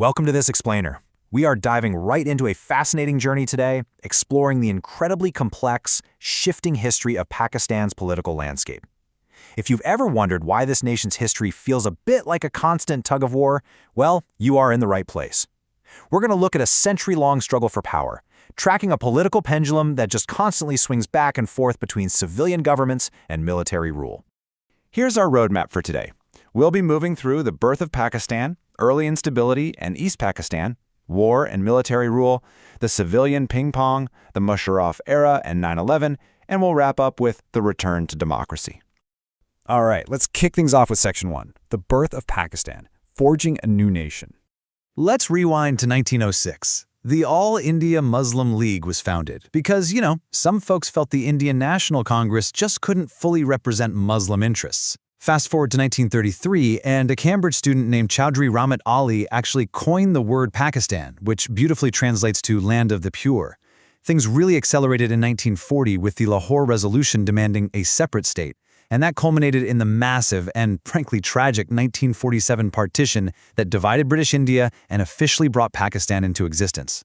Welcome to this explainer. We are diving right into a fascinating journey today, exploring the incredibly complex, shifting history of Pakistan's political landscape. If you've ever wondered why this nation's history feels a bit like a constant tug-of-war, well, you are in the right place. We're going to look at a century-long struggle for power, tracking a political pendulum that just constantly swings back and forth between civilian governments and military rule. Here's our roadmap for today. We'll be moving through the birth of Pakistan, early instability and East Pakistan, war and military rule, the civilian ping-pong, the Musharraf era and 9/11, and we'll wrap up with the return to democracy. All right, let's kick things off with Section 1, the birth of Pakistan, forging a new nation. Let's rewind to 1906. The All India Muslim League was founded because, some folks felt the Indian National Congress just couldn't fully represent Muslim interests. Fast forward to 1933, and a Cambridge student named Chaudhry Rahmat Ali actually coined the word Pakistan, which beautifully translates to land of the pure. Things really accelerated in 1940 with the Lahore Resolution demanding a separate state, and that culminated in the massive and frankly tragic 1947 partition that divided British India and officially brought Pakistan into existence.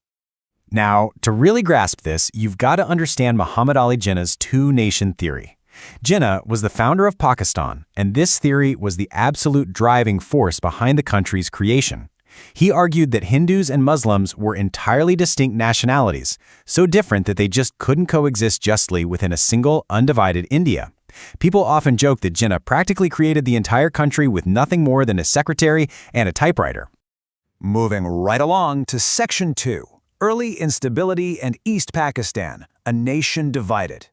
Now, to really grasp this, you've got to understand Muhammad Ali Jinnah's two-nation theory. Jinnah was the founder of Pakistan, and this theory was the absolute driving force behind the country's creation. He argued that Hindus and Muslims were entirely distinct nationalities, so different that they just couldn't coexist justly within a single, undivided India. People often joke that Jinnah practically created the entire country with nothing more than a secretary and a typewriter. Moving right along to Section 2, early instability and East Pakistan, a nation divided.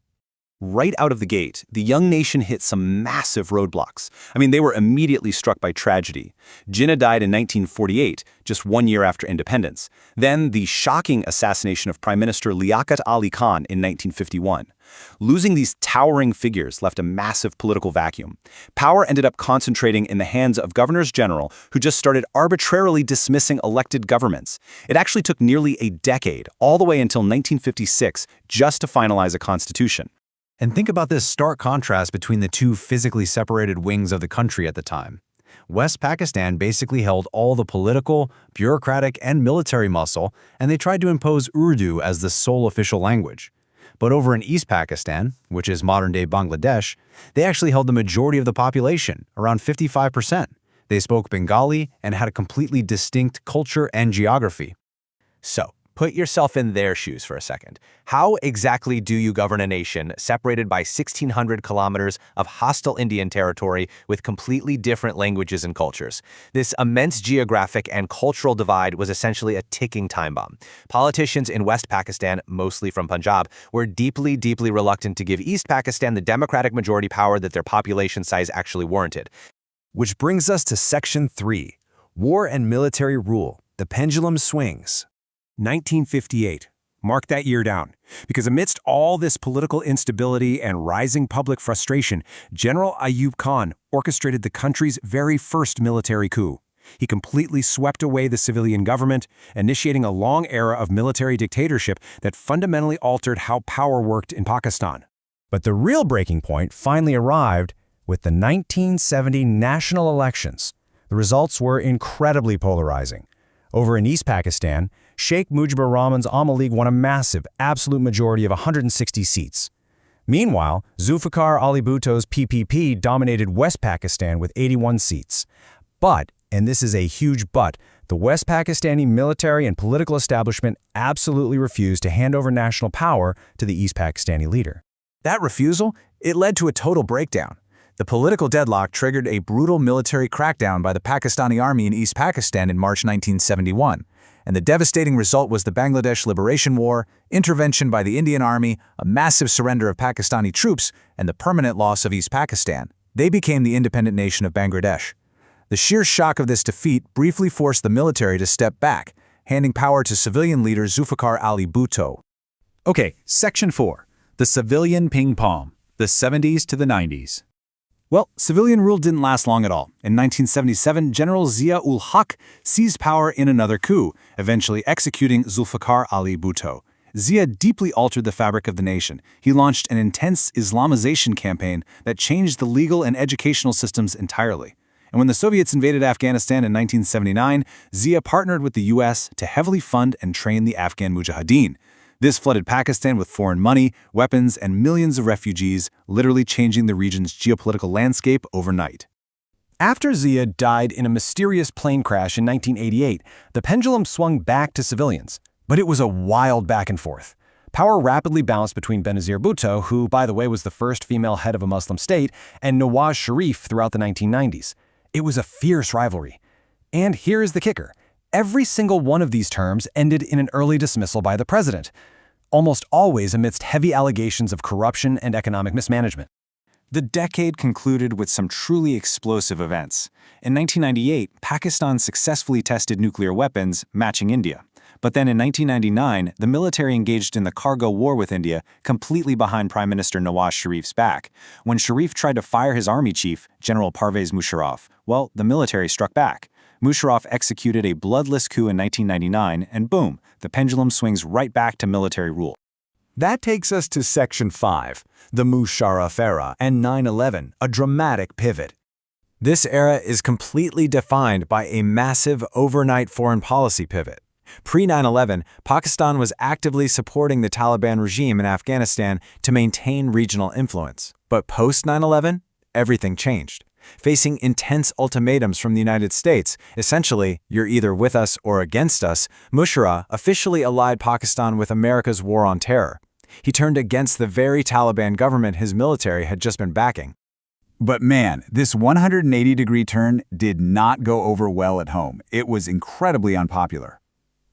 Right out of the gate, the young nation hit some massive roadblocks. They were immediately struck by tragedy. Jinnah died in 1948, just 1 year after independence. Then the shocking assassination of Prime Minister Liaquat Ali Khan in 1951. Losing these towering figures left a massive political vacuum. Power ended up concentrating in the hands of governors-general who just started arbitrarily dismissing elected governments. It actually took nearly a decade, all the way until 1956, just to finalize a constitution. And think about this stark contrast between the two physically separated wings of the country at the time. West Pakistan basically held all the political, bureaucratic, and military muscle, and they tried to impose Urdu as the sole official language. But over in East Pakistan, which is modern-day Bangladesh, they actually held the majority of the population, around 55%. They spoke Bengali and had a completely distinct culture and geography. So, put yourself in their shoes for a second. How exactly do you govern a nation separated by 1,600 kilometers of hostile Indian territory with completely different languages and cultures? This immense geographic and cultural divide was essentially a ticking time bomb. Politicians in West Pakistan, mostly from Punjab, were deeply reluctant to give East Pakistan the democratic majority power that their population size actually warranted. Which brings us to Section 3, war and military rule. The pendulum swings. 1958. Mark that year down, because amidst all this political instability and rising public frustration, General Ayub Khan orchestrated the country's very first military coup. He completely swept away the civilian government, initiating a long era of military dictatorship that fundamentally altered how power worked in Pakistan. But the real breaking point finally arrived with the 1970 national elections. The results were incredibly polarizing. Over in East Pakistan, Sheikh Mujibur Rahman's Awami League won a massive, absolute majority of 160 seats. Meanwhile, Zulfikar Ali Bhutto's PPP dominated West Pakistan with 81 seats. But, and this is a huge but, the West Pakistani military and political establishment absolutely refused to hand over national power to the East Pakistani leader. That refusal, it led to a total breakdown. The political deadlock triggered a brutal military crackdown by the Pakistani army in East Pakistan in March 1971. And the devastating result was the Bangladesh Liberation War, intervention by the Indian Army, a massive surrender of Pakistani troops, and the permanent loss of East Pakistan. They became the independent nation of Bangladesh. The sheer shock of this defeat briefly forced the military to step back, handing power to civilian leader Zulfikar Ali Bhutto. Okay, Section 4, the civilian ping-pong, the 70s to the 90s. Well, civilian rule didn't last long at all. In 1977, General Zia-ul-Haq seized power in another coup, eventually executing Zulfikar Ali Bhutto. Zia deeply altered the fabric of the nation. He launched an intense Islamization campaign that changed the legal and educational systems entirely. And when the Soviets invaded Afghanistan in 1979, Zia partnered with the US to heavily fund and train the Afghan Mujahideen. This flooded Pakistan with foreign money, weapons, and millions of refugees, literally changing the region's geopolitical landscape overnight. After Zia died in a mysterious plane crash in 1988, the pendulum swung back to civilians. But it was a wild back and forth. Power rapidly bounced between Benazir Bhutto, who, by the way, was the first female head of a Muslim state, and Nawaz Sharif throughout the 1990s. It was a fierce rivalry. And here is the kicker. Every single one of these terms ended in an early dismissal by the president, almost always amidst heavy allegations of corruption and economic mismanagement. The decade concluded with some truly explosive events. In 1998, Pakistan successfully tested nuclear weapons, matching India. But then in 1999, the military engaged in the cargo war with India, completely behind Prime Minister Nawaz Sharif's back. When Sharif tried to fire his army chief, General Parvez Musharraf, well, the military struck back. Musharraf executed a bloodless coup in 1999, and boom, the pendulum swings right back to military rule. That takes us to Section 5, the Musharraf era and 9/11, a dramatic pivot. This era is completely defined by a massive overnight foreign policy pivot. Pre-9/11, Pakistan was actively supporting the Taliban regime in Afghanistan to maintain regional influence. But post-9/11, everything changed. Facing intense ultimatums from the United States, essentially, you're either with us or against us, Musharraf officially allied Pakistan with America's war on terror. He turned against the very Taliban government his military had just been backing. But man, this 180-degree turn did not go over well at home. It was incredibly unpopular.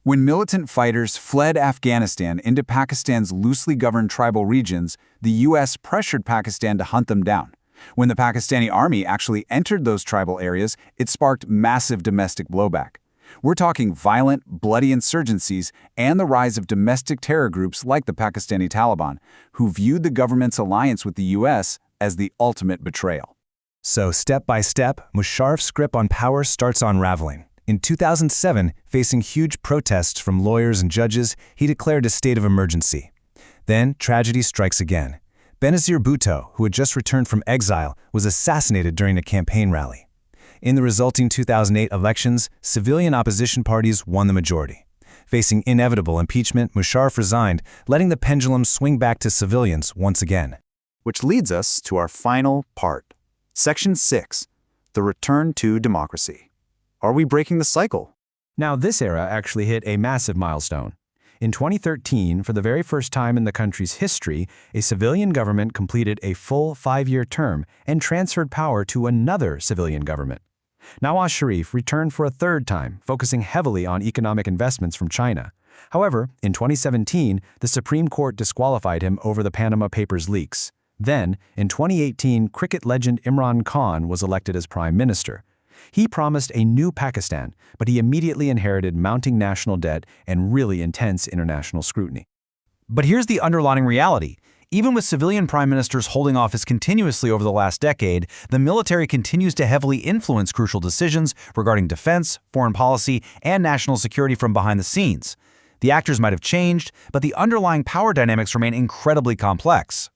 When militant fighters fled Afghanistan into Pakistan's loosely governed tribal regions, the U.S. pressured Pakistan to hunt them down. When the Pakistani army actually entered those tribal areas, it sparked massive domestic blowback. We're talking violent, bloody insurgencies and the rise of domestic terror groups like the Pakistani Taliban, who viewed the government's alliance with the U.S. as the ultimate betrayal. So, step by step, Musharraf's grip on power starts unraveling. In 2007, facing huge protests from lawyers and judges, he declared a state of emergency. Then, tragedy strikes again. Benazir Bhutto, who had just returned from exile, was assassinated during a campaign rally. In the resulting 2008 elections, civilian opposition parties won the majority. Facing inevitable impeachment, Musharraf resigned, letting the pendulum swing back to civilians once again. Which leads us to our final part. Section 6, the return to democracy. Are we breaking the cycle? Now, this era actually hit a massive milestone. In 2013, for the very first time in the country's history, a civilian government completed a full 5-year term and transferred power to another civilian government. Nawaz Sharif returned for a third time, focusing heavily on economic investments from China. However, in 2017, the Supreme Court disqualified him over the Panama Papers leaks. Then, in 2018, cricket legend Imran Khan was elected as prime minister. He promised a new Pakistan, but he immediately inherited mounting national debt and really intense international scrutiny. But here's the underlying reality. Even with civilian prime ministers holding office continuously over the last decade, the military continues to heavily influence crucial decisions regarding defense, foreign policy, and national security from behind the scenes. The actors might have changed, but the underlying power dynamics remain incredibly complex.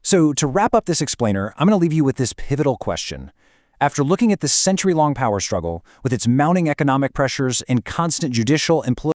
So, to wrap up this explainer, I'm going to leave you with this pivotal question. After looking at this century-long power struggle, with its mounting economic pressures and constant judicial and political